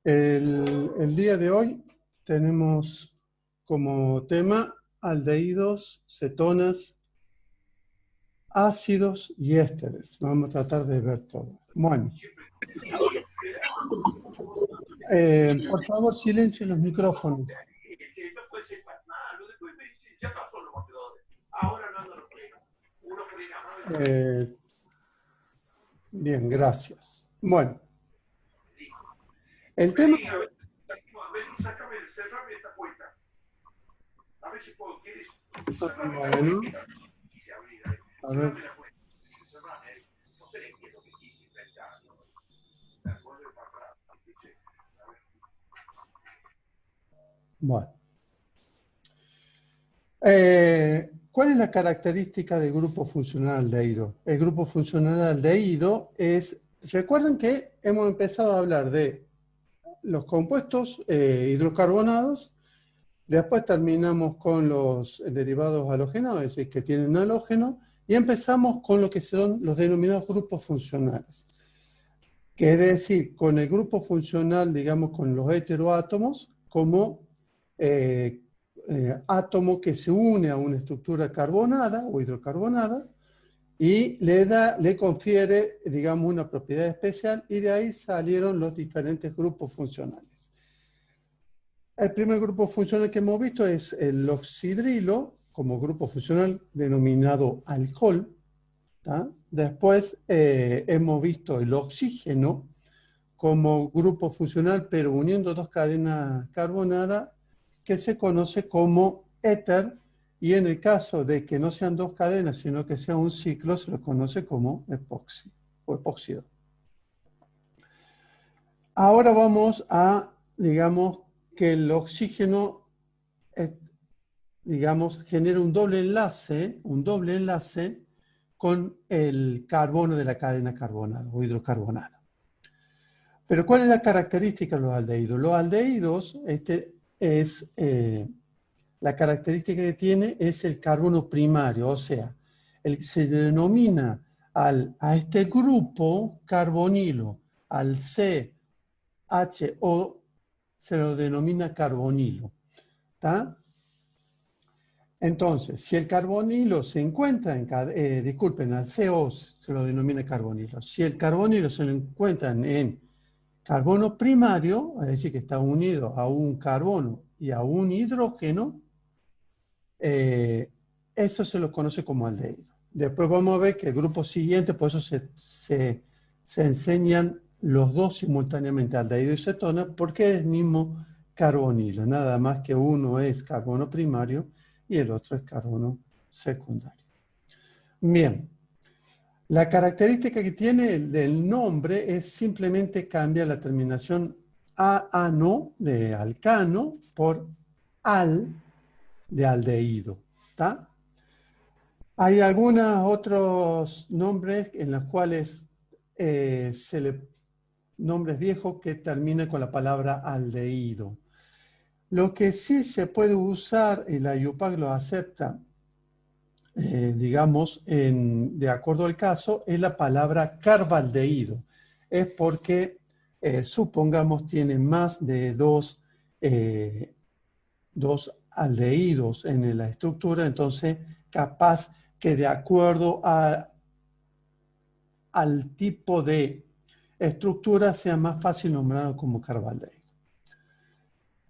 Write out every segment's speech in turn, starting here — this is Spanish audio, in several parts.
El día de hoy tenemos como tema aldehídos, cetonas, ácidos y ésteres. Vamos a tratar de ver todo. Bueno, por favor, silencio los micrófonos. Eh, bien, gracias. Bueno, el tema... Bueno, a ver. Bueno. ¿Cuál es la característica del grupo funcional aldehído? El grupo funcional aldehído es... Recuerden que hemos empezado a hablar de los compuestos hidrocarbonados, después terminamos con los derivados halogenados, es decir, que tienen halógeno, y empezamos con lo que son los denominados grupos funcionales. Que es decir, con el grupo funcional, digamos, con los heteroátomos, como átomo que se une a una estructura carbonada o hidrocarbonada y le confiere, digamos, una propiedad especial, y de ahí salieron los diferentes grupos funcionales. El primer grupo funcional que hemos visto es el oxidrilo, como grupo funcional denominado alcohol. ¿tá? Después hemos visto el oxígeno como grupo funcional, pero uniendo dos cadenas carbonadas, que se conoce como éter, y en el caso de que no sean dos cadenas, sino que sea un ciclo, se lo conoce como epoxi o epóxido. Ahora vamos a, digamos, que el oxígeno, digamos, genera un doble enlace con el carbono de la cadena carbonada o hidrocarbonada. Pero ¿cuál es la característica de los aldehídos? Los aldehídos, la característica que tiene es el carbono primario, o sea, se denomina a este grupo carbonilo, al CHO, se lo denomina carbonilo. ¿Tá? Entonces, si el carbonilo se encuentra disculpen, al CO se lo denomina carbonilo. Si el carbonilo se lo encuentran en carbono primario, es decir, que está unido a un carbono y a un hidrógeno, eso se lo conoce como aldehído. Después vamos a ver que el grupo siguiente, por eso se enseñan los dos simultáneamente, aldehído y cetona, porque es el mismo carbonilo, nada más que uno es carbono primario y el otro es carbono secundario. Bien, la característica que tiene del nombre es simplemente cambia la terminación ano de alcano por al de aldehído. ¿Tá? Hay algunos otros nombres en los cuales nombres viejos que terminan con la palabra aldehído. Lo que sí se puede usar, y la IUPAC lo acepta, digamos, de acuerdo al caso, es la palabra carbaldehído. Es porque, supongamos, tiene más de dos aldehídos en la estructura, entonces capaz que de acuerdo al tipo de estructura sea más fácil nombrarlo como carbaldehído.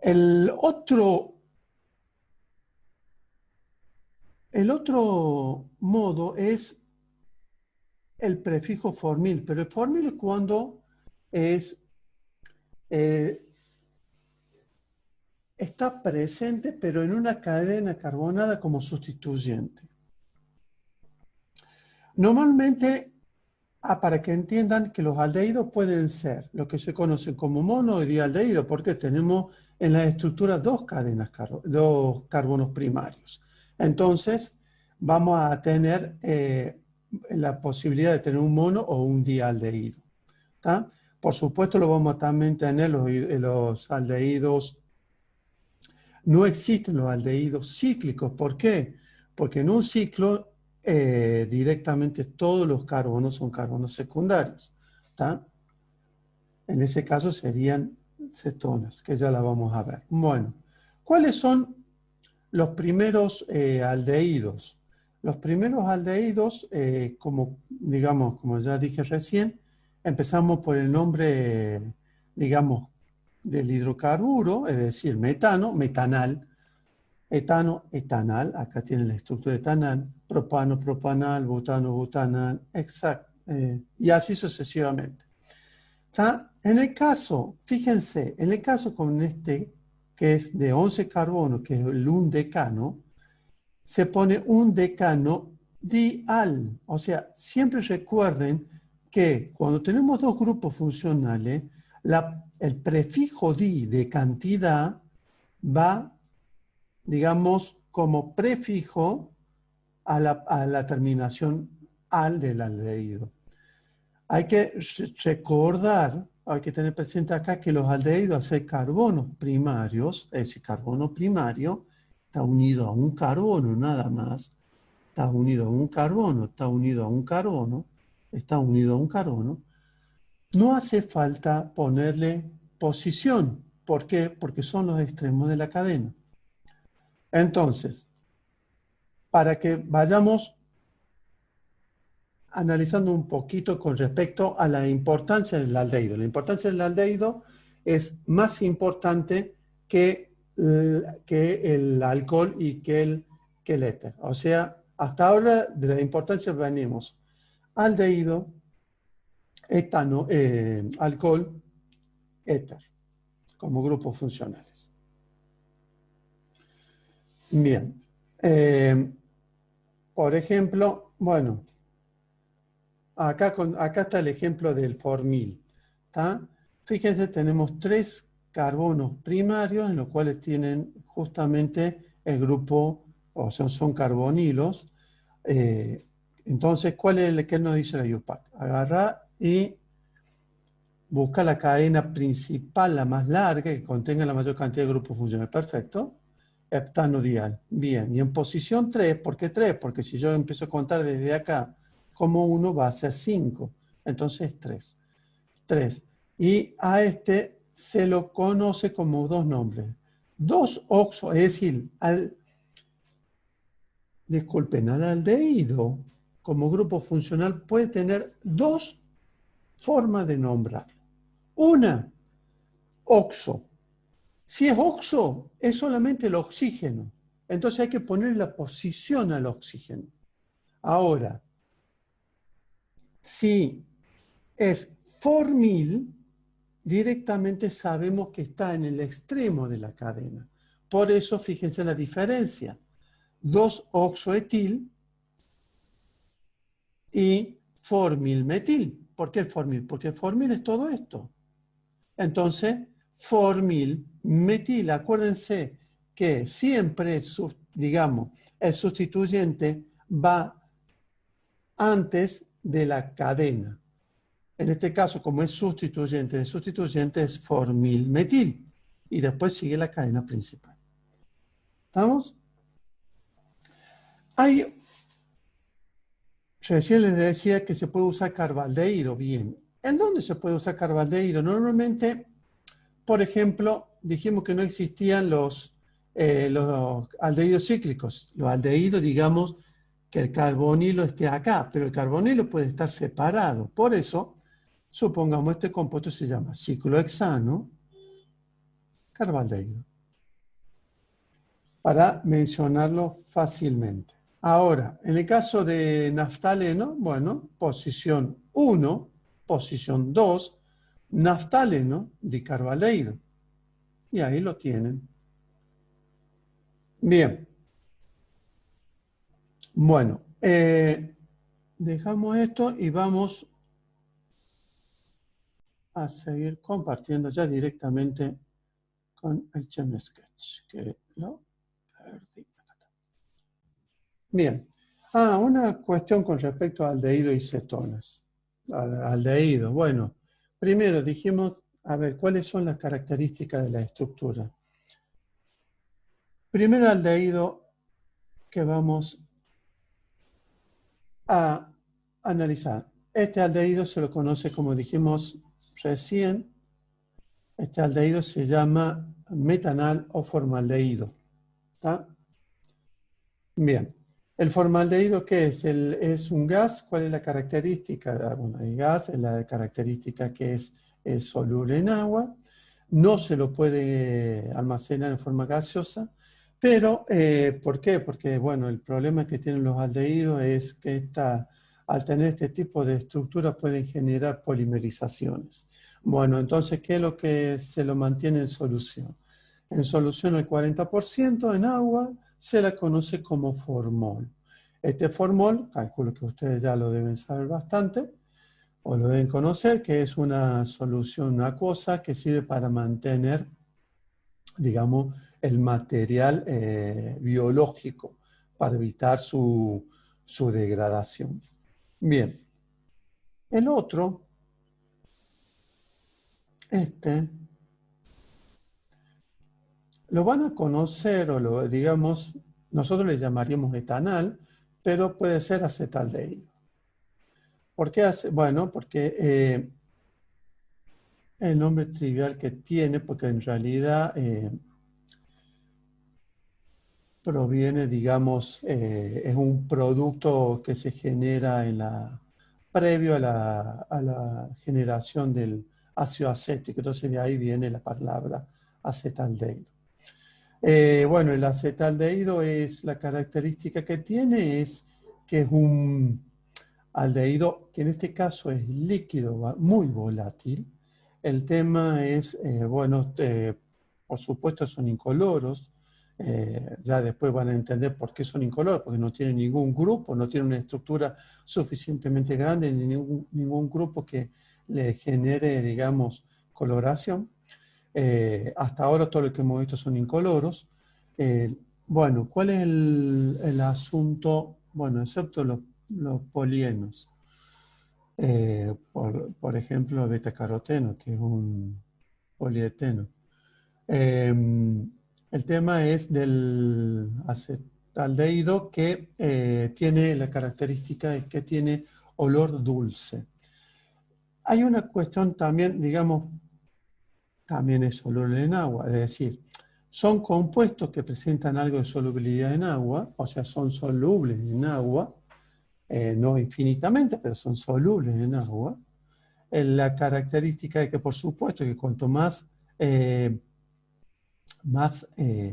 El otro modo es el prefijo formil, pero el formil es cuando está presente, pero en una cadena carbonada como sustituyente. Normalmente, para que entiendan que los aldehídos pueden ser lo que se conoce como mono y dialdehído, porque tenemos en la estructura dos carbonos primarios. Entonces, vamos a tener la posibilidad de tener un mono o un dialdehído. ¿Tá? Por supuesto, lo vamos a también tener los aldehídos. No existen los aldehídos cíclicos. ¿Por qué? Porque en un ciclo directamente todos los carbonos son carbonos secundarios. ¿tá? En ese caso serían cetonas, que ya la vamos a ver. Bueno, ¿cuáles son los primeros aldehídos? Los primeros aldehídos, como, digamos, como ya dije recién, empezamos por el nombre, digamos, del hidrocarburo, es decir, metano, metanal, etano, etanal, acá tiene la estructura etanal, propano, propanal, butano, butanal, exacto, y así sucesivamente. ¿Está? En el caso, fíjense, en el caso con este, que es de 11 carbonos, que es el 1 decano, se pone un decano dial. O sea, siempre recuerden que cuando tenemos dos grupos funcionales, el prefijo di de cantidad va, digamos, como prefijo a la terminación al del aldehído. Hay que recordar, hay que tener presente acá que los aldehídos, al ser carbonos primarios, ese carbono primario está unido a un carbono nada más, está unido a un carbono, está unido a un carbono, está unido a un carbono, no hace falta ponerle posición. ¿Por qué? Porque son los extremos de la cadena. Entonces, para que vayamos analizando un poquito con respecto a la importancia del aldehído. La importancia del aldehído es más importante que el alcohol y que el éter. O sea, hasta ahora de la importancia venimos aldehído, etano, alcohol, éter, como grupos funcionales. Bien. Por ejemplo, bueno, acá está el ejemplo del formil. ¿Tá? Fíjense, tenemos 3 carbonos primarios en los cuales tienen justamente el grupo, o sea, son carbonilos. Entonces, ¿cuál es el que nos dice la IUPAC? Agarra y busca la cadena principal, la más larga, que contenga la mayor cantidad de grupos funcionales. Perfecto. Heptanodial. Bien. Y en posición 3, ¿por qué 3? Porque si yo empiezo a contar desde acá como 1, va a ser 5. Entonces 3. 3. Y a este se lo conoce como 2 nombres. 2-oxo, es decir, disculpen, al aldehído como grupo funcional puede tener 2 formas de nombrarlo. Una, oxo. Si es oxo, es solamente el oxígeno. Entonces hay que poner la posición al oxígeno. Ahora, si es formil, directamente sabemos que está en el extremo de la cadena. Por eso, fíjense la diferencia. 2-oxoetil y formilmetil. ¿Por qué el formil? Porque el formil es todo esto. Entonces, formilmetil, acuérdense que siempre, digamos, el sustituyente va antes de la cadena. En este caso, como es sustituyente, el sustituyente es formilmetil y después sigue la cadena principal. ¿Estamos? Recién les decía que se puede usar carbaldehído. Bien. ¿En dónde se puede usar carbaldehído? Normalmente, por ejemplo, dijimos que no existían los aldehídos cíclicos. Los aldehídos, digamos, que el carbonilo esté acá, pero el carbonilo puede estar separado. Por eso, supongamos este compuesto se llama ciclohexano carbaldehído, para mencionarlo fácilmente. Ahora, en el caso de naftaleno, bueno, posición 1, posición 2, naftaleno dicarbaldehído. Y ahí lo tienen. Bien. Bueno, dejamos esto y vamos a seguir compartiendo ya directamente con HM Sketch, que lo perdí. Bien. Una cuestión con respecto al aldehído y cetonas. Aldehído. Bueno, primero dijimos, a ver, ¿cuáles son las características de la estructura? Primero aldehído que vamos a analizar. Este aldehído se lo conoce, como dijimos recién, Este aldehído se llama metanal o formaldehído. ¿Está? Bien. ¿El formaldehído qué es? ¿Es un gas? ¿Cuál es la característica? Bueno, el gas es la característica que es soluble en agua. No se lo puede almacenar en forma gaseosa. Pero, ¿por qué? Porque, bueno, el problema que tienen los aldehídos es que al tener este tipo de estructura pueden generar polimerizaciones. Bueno, entonces, ¿qué es lo que se lo mantiene en solución? En solución el 40% en agua se la conoce como formol. Este formol, calculo que ustedes ya lo deben saber bastante, o lo deben conocer, que es una solución acuosa que sirve para mantener, digamos, el material biológico, para evitar su degradación. Bien, el otro, este, lo van a conocer o lo, digamos, nosotros le llamaríamos etanal, pero puede ser acetaldehído. ¿Por qué hace? Bueno, porque el nombre trivial que tiene, porque en realidad proviene, digamos, es un producto que se genera previo a la generación del ácido acético. Entonces de ahí viene la palabra acetaldehído. Bueno, el acetaldehído es la característica que tiene es que es un aldehído que en este caso es líquido, muy volátil. El tema es, bueno, por supuesto son incoloros. Ya después van a entender por qué son incoloros, porque no tienen ningún grupo, no tienen una estructura suficientemente grande, ni ningún grupo que le genere, digamos, coloración. Hasta ahora todo lo que hemos visto son incoloros. Eh, bueno, ¿cuál es el asunto? Bueno, excepto los polienos. Por ejemplo, betacaroteno, que es un polieteno. El tema es del acetaldehído que tiene la característica de que tiene olor dulce. Hay una cuestión también, digamos, también es soluble en agua, es decir, son compuestos que presentan algo de solubilidad en agua, o sea, son solubles en agua, no infinitamente, pero son solubles en agua. La característica es que, por supuesto, que cuanto más,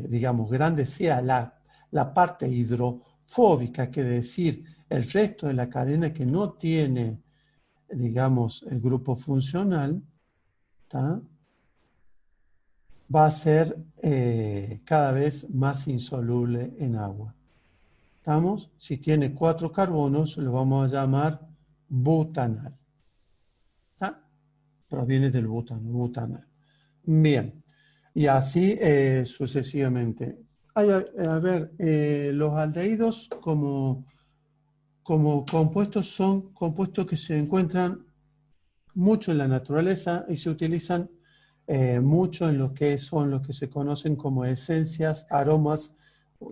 digamos, grande sea la parte hidrofóbica, que decir, el resto de la cadena que no tiene, digamos, el grupo funcional, ¿tá? Va a ser cada vez más insoluble en agua. ¿Estamos? Si tiene 4 carbonos, lo vamos a llamar butanal. ¿Está? Proviene del butano, butanal. Bien, y así sucesivamente. A ver, los aldehídos como compuestos son compuestos que se encuentran mucho en la naturaleza y se utilizan mucho en lo que son los que se conocen como esencias, aromas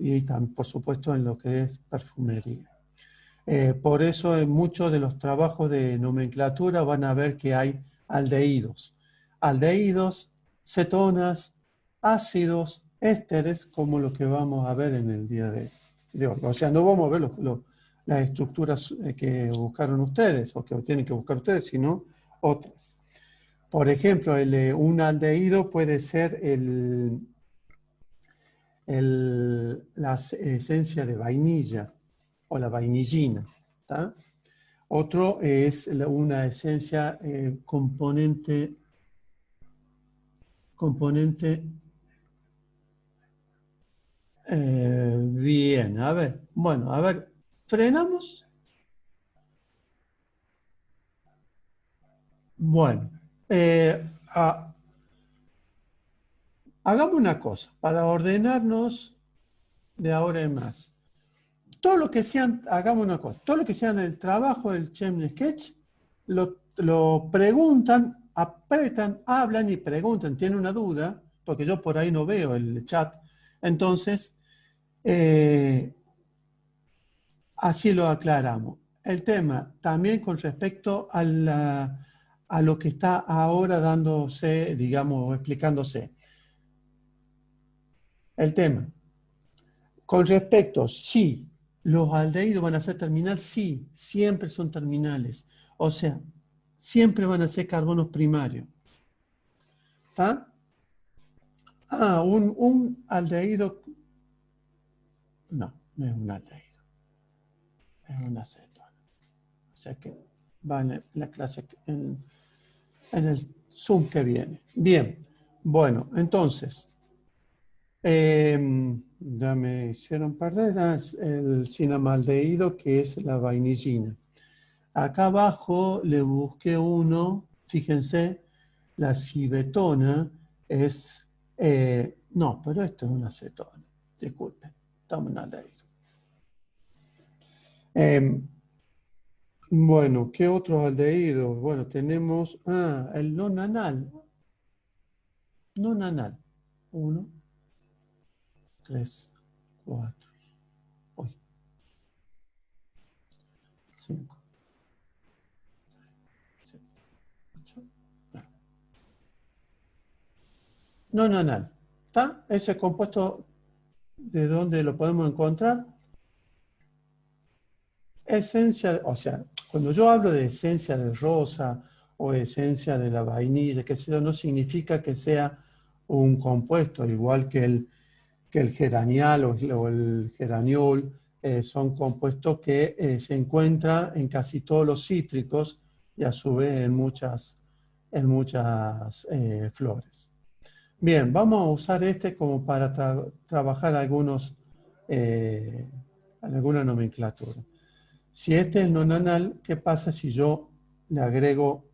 y también, por supuesto, en lo que es perfumería. Por eso en muchos de los trabajos de nomenclatura van a ver que hay aldehídos. Aldehídos, cetonas, ácidos, ésteres, como lo que vamos a ver en el día de hoy. O sea, no vamos a ver las estructuras que buscaron ustedes o que tienen que buscar ustedes, sino otras. Por ejemplo, un aldehído puede ser la esencia de vainilla o la vainillina. ¿Tá? Otro es una esencia componente bien. A ver, bueno, a ver, frenamos. Bueno, eh, a- hagamos una cosa para ordenarnos de ahora en más. Todo lo que sean, hagamos una cosa, todo lo que sean el trabajo del Chemney Sketch, lo preguntan, apretan, hablan y preguntan, tienen una duda, porque yo por ahí no veo el chat. Entonces, eh, así lo aclaramos. El tema también con respecto a a lo que está ahora dándose, digamos, explicándose. El tema. Con respecto, sí, los aldehídos van a ser terminales, sí, siempre son terminales. O sea, siempre van a ser carbonos primarios. ¿Está? Ah, un aldehído, no, no es un aldehído, es una acetona. O sea que va en la clase, en el Zoom que viene. Bien, bueno, entonces, ya me hicieron perder el cinamaldehído, que es la vainillina. Acá abajo le busqué uno, fíjense, la cibetona es, no, pero esto es una acetona, disculpen, estamos en aldehído. Bueno, ¿qué otros aldehídos? Bueno, tenemos, el nonanal, nonanal, 1, 3, 4, 5, 7, 8. Nonanal, ¿está? Ese compuesto, ¿de dónde lo podemos encontrar? Esencia, o sea, cuando yo hablo de esencia de rosa o esencia de la vainilla, que sé yo, no significa que sea un compuesto, igual que el geranial o el geraniol, son compuestos que se encuentran en casi todos los cítricos y a su vez en muchas flores. Bien, vamos a usar este como para trabajar alguna nomenclatura. Si este es nonanal, ¿qué pasa si yo le agrego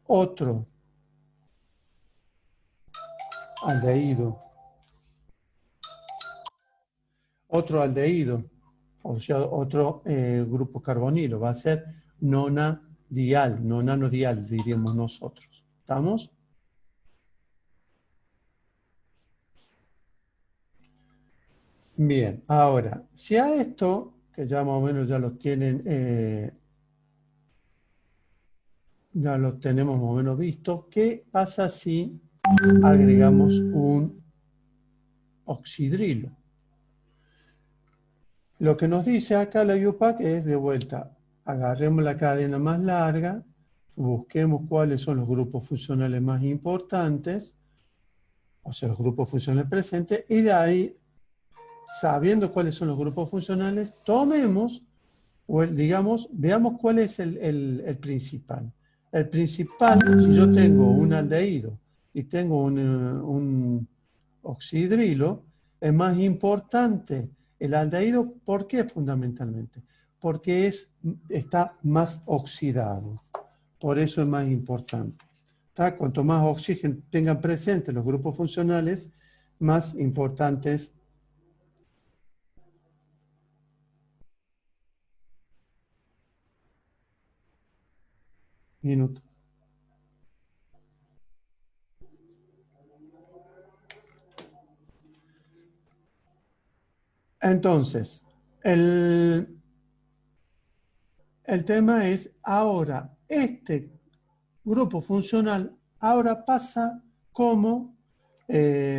otro aldehído? Otro aldehído, o sea, otro grupo carbonilo. Va a ser nonadial, nonanodial, diríamos nosotros. ¿Estamos? Bien, ahora, si a esto, que ya más o menos ya los tienen, ya los tenemos más o menos visto, ¿qué pasa si agregamos un oxidrilo? Lo que nos dice acá la UPAC es de vuelta, agarremos la cadena más larga, busquemos cuáles son los grupos funcionales más importantes, o sea, los grupos funcionales presentes, y de ahí, sabiendo cuáles son los grupos funcionales, tomemos, o digamos, veamos cuál es el principal. El principal, si yo tengo un aldehído y tengo un oxidrilo, es más importante el aldehído. ¿Por qué fundamentalmente? Porque está más oxidado. Por eso es más importante. ¿Tá? Cuanto más oxígeno tengan presente los grupos funcionales, más importantes. Minuto. Entonces, el tema es ahora, este grupo funcional ahora pasa como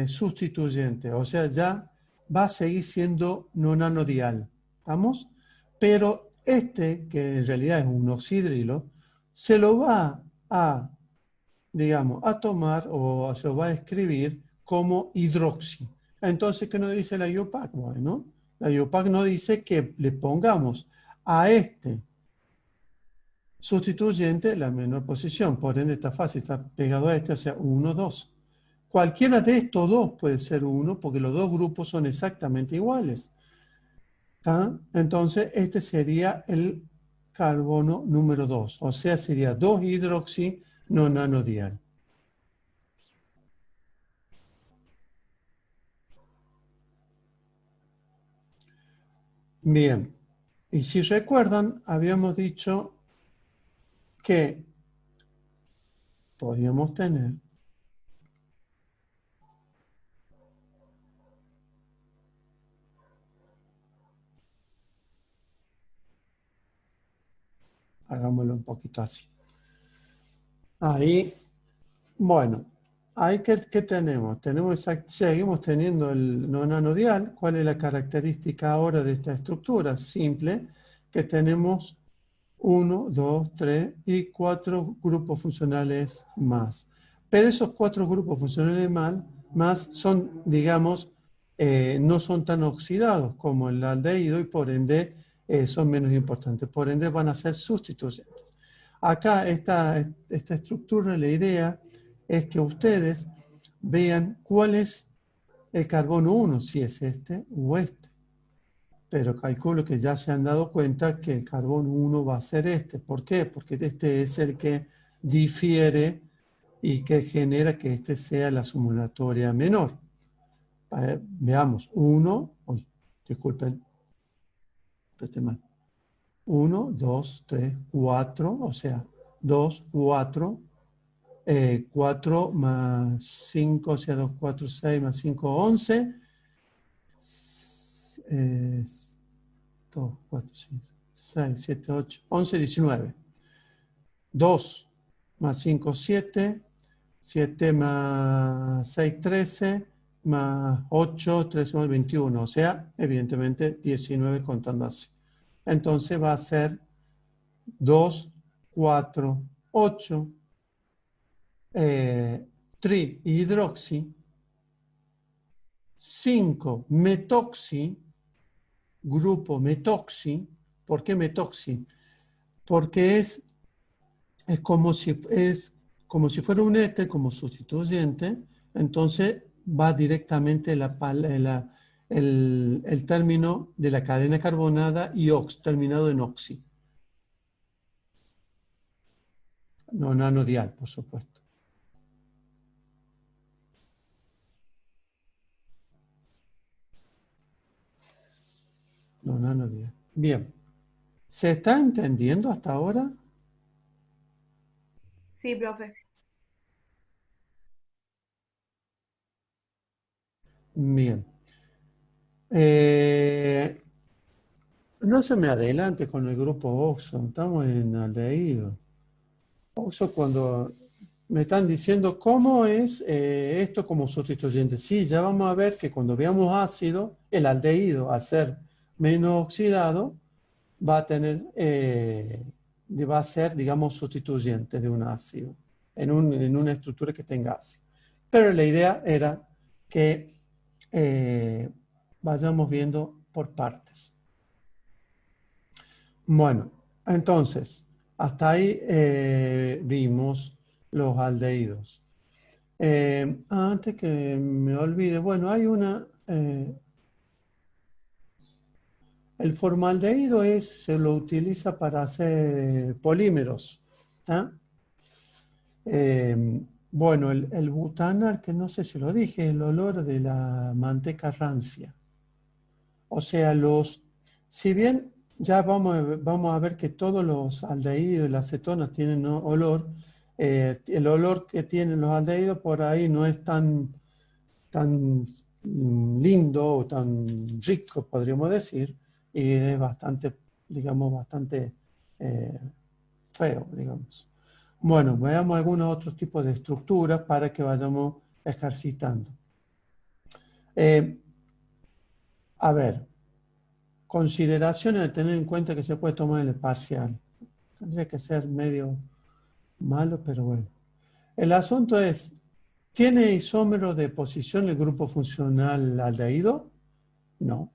sustituyente, o sea, ya va a seguir siendo nonanodial, ¿estamos? Pero este, que en realidad es un oxidrilo, se lo va a, digamos, a tomar o se lo va a escribir como hidroxi. Entonces, ¿qué nos dice la IUPAC? Bueno, la IUPAC nos dice que le pongamos a este sustituyente la menor posición, por ende está fácil, está pegado a este, o sea, 1, 2. Cualquiera de estos dos puede ser 1 porque los dos grupos son exactamente iguales. ¿Tá? Entonces, este sería el carbono número 2, o sea, sería 2-hidroxi nonanodial. Bien, y si recuerdan, habíamos dicho que podíamos tener, hagámoslo un poquito así. Ahí, bueno, ahí ¿qué tenemos? Seguimos teniendo el nonanodial. ¿Cuál es la característica ahora de esta estructura? Simple, que tenemos uno, dos, tres y cuatro grupos funcionales más. Pero esos cuatro grupos funcionales más son, digamos, no son tan oxidados como el aldehído y por ende son menos importantes. Por ende van a ser sustituyentes. Acá esta estructura, la idea es que ustedes vean cuál es el carbono 1, si es este o este. Pero calculo que ya se han dado cuenta que el carbono 1 va a ser este. ¿Por qué? Porque este es el que difiere y que genera que este sea la sumatoria menor. Veamos, 1, disculpen, apreté mal. 1, 2, 3, 4, o sea, 2, 4, 4 más 5, o sea, 2, 4, 6 más 5, 11. 2, 4, 5, 6, 7, 8, 11, 19. 2 más 5, 7. 7 más 6, 13. Más 8, 13 más 21. O sea, evidentemente 19 contando así. Entonces va a ser 2, 4, 8. Trihidroxi. 5 metoxi. Grupo metoxi. ¿Por qué metoxi? Porque es como si fuera un éter, como sustituyente, entonces va directamente el término de la cadena carbonada iox, terminado en oxi, no nanodial, por supuesto. No nanodial. Bien. ¿Se está entendiendo hasta ahora? Sí, profe. Bien. No se me adelante con el grupo OXO, estamos en aldehído. OXO cuando me están diciendo cómo es esto como sustituyente. Sí, ya vamos a ver que cuando veamos ácido, el aldehído, al ser menos oxidado, va a tener, va a ser, digamos, sustituyente de un ácido en una estructura que tenga ácido. Pero la idea era que eh, vayamos viendo por partes. Bueno, entonces, hasta ahí vimos los aldehídos. Antes que me olvide, bueno, el formaldehído se lo utiliza para hacer polímeros. ¿Tá? Bueno, el butanar, que no sé si lo dije, el olor de la manteca rancia. O sea, si bien ya vamos a ver que todos los aldehídos y las cetonas tienen, ¿no?, olor, el olor que tienen los aldehídos por ahí no es tan lindo o tan rico, podríamos decir, y es bastante, digamos, bastante eh, feo, digamos. Bueno, veamos algunos otros tipos de estructuras para que vayamos ejercitando. A ver, consideraciones de tener en cuenta que se puede tomar en el parcial. Tendría que ser medio malo, pero bueno. El asunto es, ¿tiene isómero de posición el grupo funcional aldehído? No,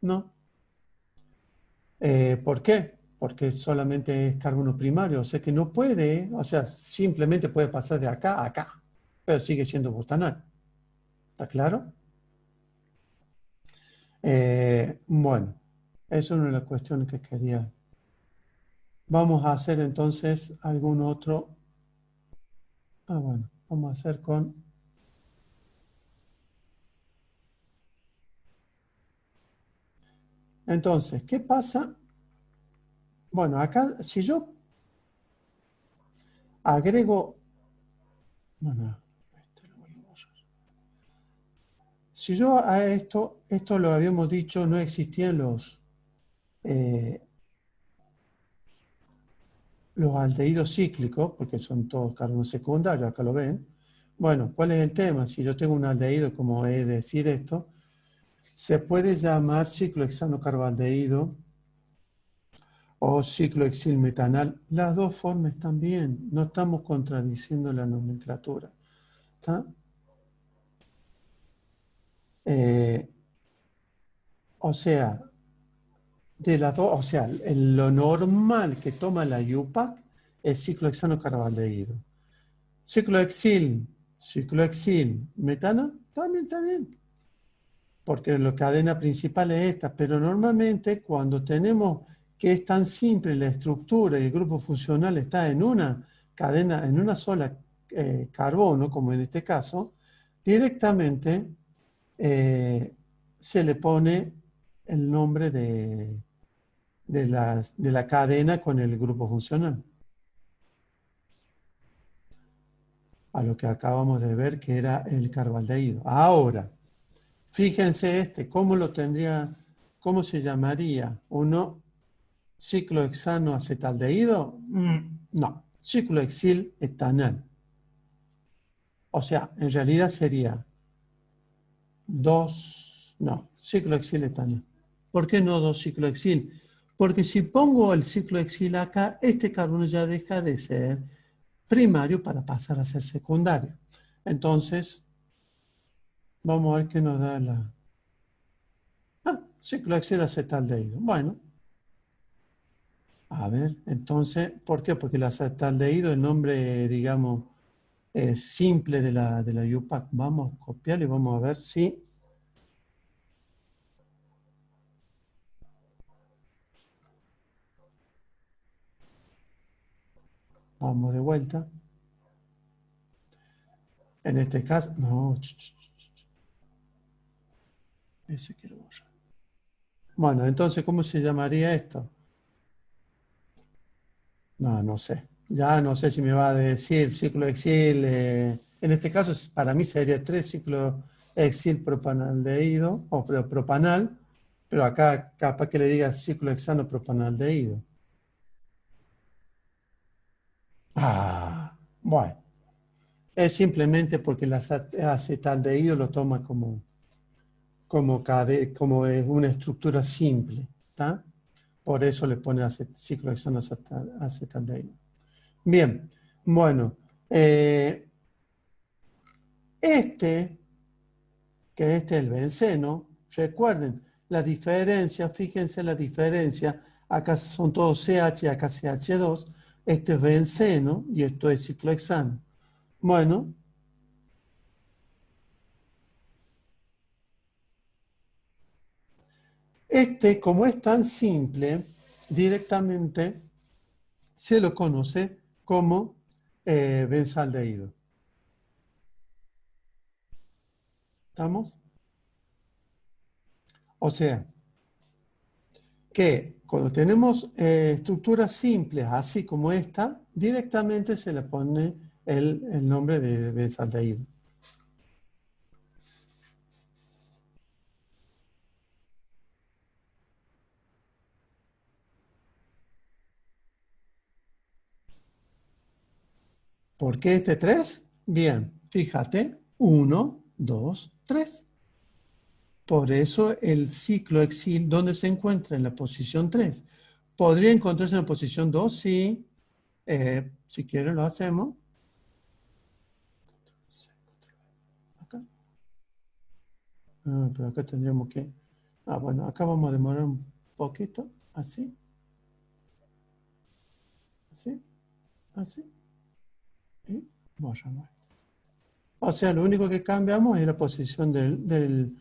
no. ¿Por qué? Porque solamente es carbono primario, o sea que no puede, o sea, simplemente puede pasar de acá a acá, pero sigue siendo butanal. ¿Está claro? Bueno, esa es una de las cuestiones que quería. Vamos a hacer entonces algún otro. Bueno, vamos a hacer con. Entonces, ¿qué pasa? Bueno, acá, si yo agrego. Bueno, lo voy a borrar. Si yo a esto lo habíamos dicho, no existían eh, los aldehídos cíclicos, porque son todos carbonos secundarios, acá lo ven. Bueno, ¿cuál es el tema? Si yo tengo un aldehído, como he de decir esto, se puede llamar ciclohexanocarboaldehído o ciclohexilmetanal. Las dos formas están bien, no estamos contradiciendo la nomenclatura. ¿Está? O sea, de las dos, o sea, lo normal que toma la IUPAC es ciclohexanocarboaldehído. Ciclohexil, metano, también está bien, porque la cadena principal es esta, pero normalmente cuando tenemos que es tan simple la estructura y el grupo funcional está en una cadena, en una sola carbono, como en este caso, directamente se le pone el nombre de la cadena con el grupo funcional. A lo que acabamos de ver que era el carbaldehído. Ahora, fíjense ¿cómo lo tendría, cómo se llamaría? ¿Uno ciclohexanoacetaldehído? No, ciclohexil-etanal. O sea, en realidad sería ciclohexil-etanal. ¿Por qué no 2-ciclohexil? Porque si pongo el ciclohexil acá, este carbono ya deja de ser primario para pasar a ser secundario. Entonces, vamos a ver qué nos da la... ciclohexilacetaldehído. Bueno, a ver, entonces, ¿por qué? Porque el acetaldehído, el nombre, digamos, simple de la IUPAC. Vamos a copiarlo y vamos a ver si... Vamos de vuelta. En este caso, no, ese quiero borrar. Bueno, entonces, ¿cómo se llamaría esto? No, no sé. Ya no sé si me va a decir ciclohexil. En este caso, para mí sería 3-ciclohexil propanaldehído o propanal, pero acá capaz que le diga ciclohexano propanaldehído. Bueno. Es simplemente porque el acetaldehído lo toma como es una estructura simple, ¿está? Por eso le pone ciclohexanoacetaldehído. Bien, bueno, que este es el benceno, recuerden, la diferencia, fíjense la diferencia, acá son todos CH, acá CH2, este es benceno y esto es ciclohexano. Bueno, como es tan simple, directamente se lo conoce como benzaldehído. ¿Estamos? O sea, que cuando tenemos estructuras simples, así como esta, directamente se le pone el nombre de benzaldehído. ¿Por qué este 3? Bien, fíjate, 1, 2, 3. Por eso el ciclohexil, ¿dónde se encuentra? En la posición 3. ¿Podría encontrarse en la posición 2? Sí. Si quieren lo hacemos. Acá. Pero acá tendríamos que... bueno, acá vamos a demorar un poquito. Así. Así. Así. Y borramos. O sea, lo único que cambiamos es la posición del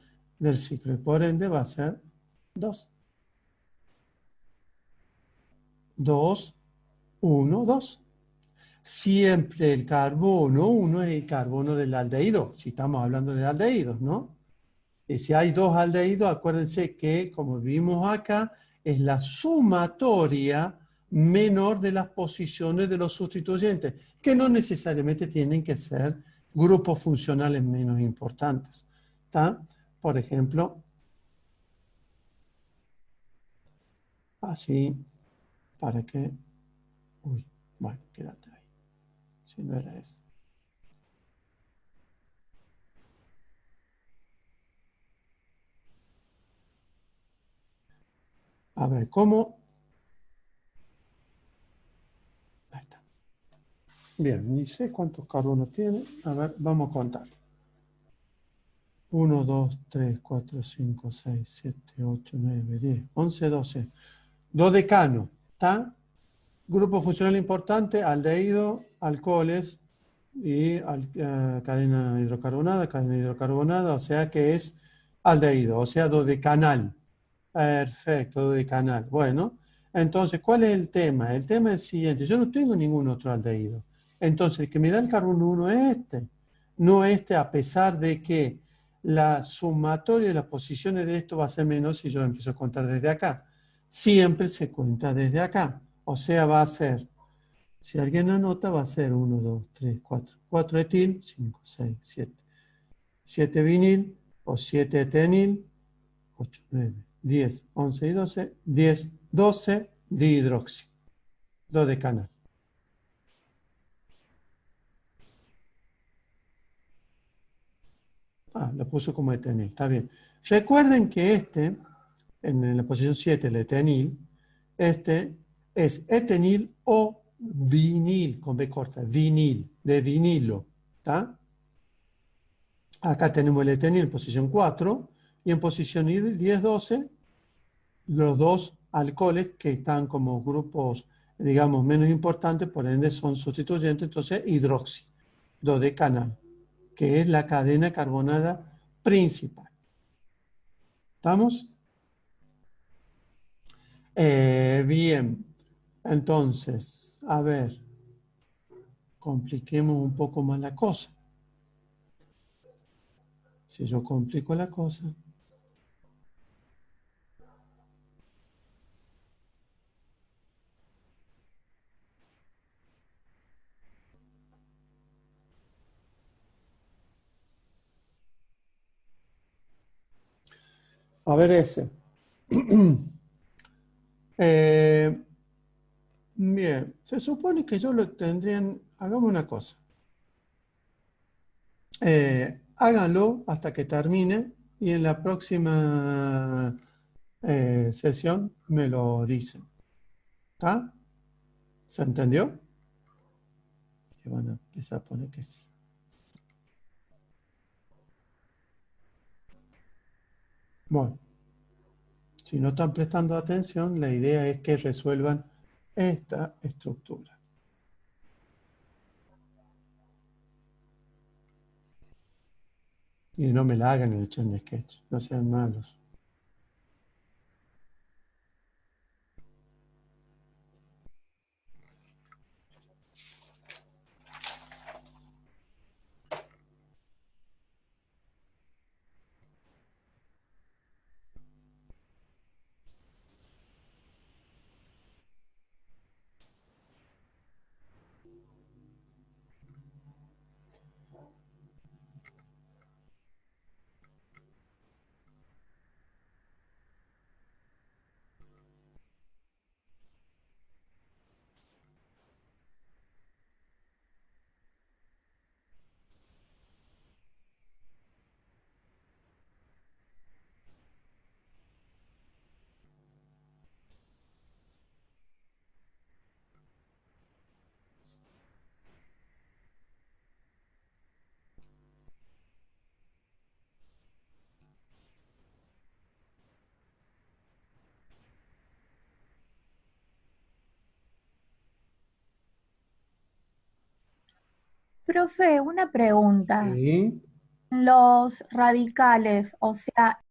ciclo. Y por ende va a ser 2. 2, 1, 2. Siempre el carbono 1 es el carbono del aldehído, si estamos hablando de aldehídos, ¿no? Y si hay dos aldehídos, acuérdense que, como vimos acá, es la sumatoria menor de las posiciones de los sustituyentes, que no necesariamente tienen que ser grupos funcionales menos importantes. ¿Está? Por ejemplo, así, para que... Uy, Bueno, quédate ahí. Si no era ese. A ver, ¿cómo? Ahí está. Bien, ni sé cuántos carbonos tiene. A ver, vamos a contar. 1, 2, 3, 4, 5, 6, 7, 8, 9, 10, 11, 12. Dodecano, ¿está? Grupo funcional importante, aldehído, alcoholes y cadena hidrocarbonada, o sea que es aldehído, o sea dodecanal. Perfecto, dodecanal. Bueno, entonces, ¿cuál es el tema? El tema es el siguiente, yo no tengo ningún otro aldehído. Entonces, el que me da el carbono 1 es este, no este, a pesar de que la sumatoria de las posiciones de esto va a ser menos si yo empiezo a contar desde acá. Siempre se cuenta desde acá. O sea, va a ser, si alguien anota, va a ser 1, 2, 3, 4. 4 etil, 5, 6, 7. 7 vinil o 7 etenil, 8, 9, 10, 11 y 12. 10, 12 dihidroxi. Dodecanal. Ah, lo puso como etenil, está bien. Recuerden que este, en la posición 7, el etenil, este es etenil o vinil, con B corta, vinil, de vinilo, ¿está? Acá tenemos el etenil en posición 4 y en posición 10, 12, los dos alcoholes que están como grupos, digamos, menos importantes, por ende son sustituyentes, entonces hidroxi, dodecanal, que es la cadena carbonada principal. ¿Estamos? Bien, entonces, a ver, compliquemos un poco más la cosa. Si yo complico la cosa, a ver ese. Eh, bien, se supone que yo lo tendrían, hagamos una cosa. Háganlo hasta que termine y en la próxima sesión me lo dicen. ¿Está? ¿Se entendió? Y van a empezar a poner que sí. Bueno, si no están prestando atención, la idea es que resuelvan esta estructura. Y no me la hagan en el chat sketch, no sean malos. Profe, una pregunta. Sí. Los radicales, o sea,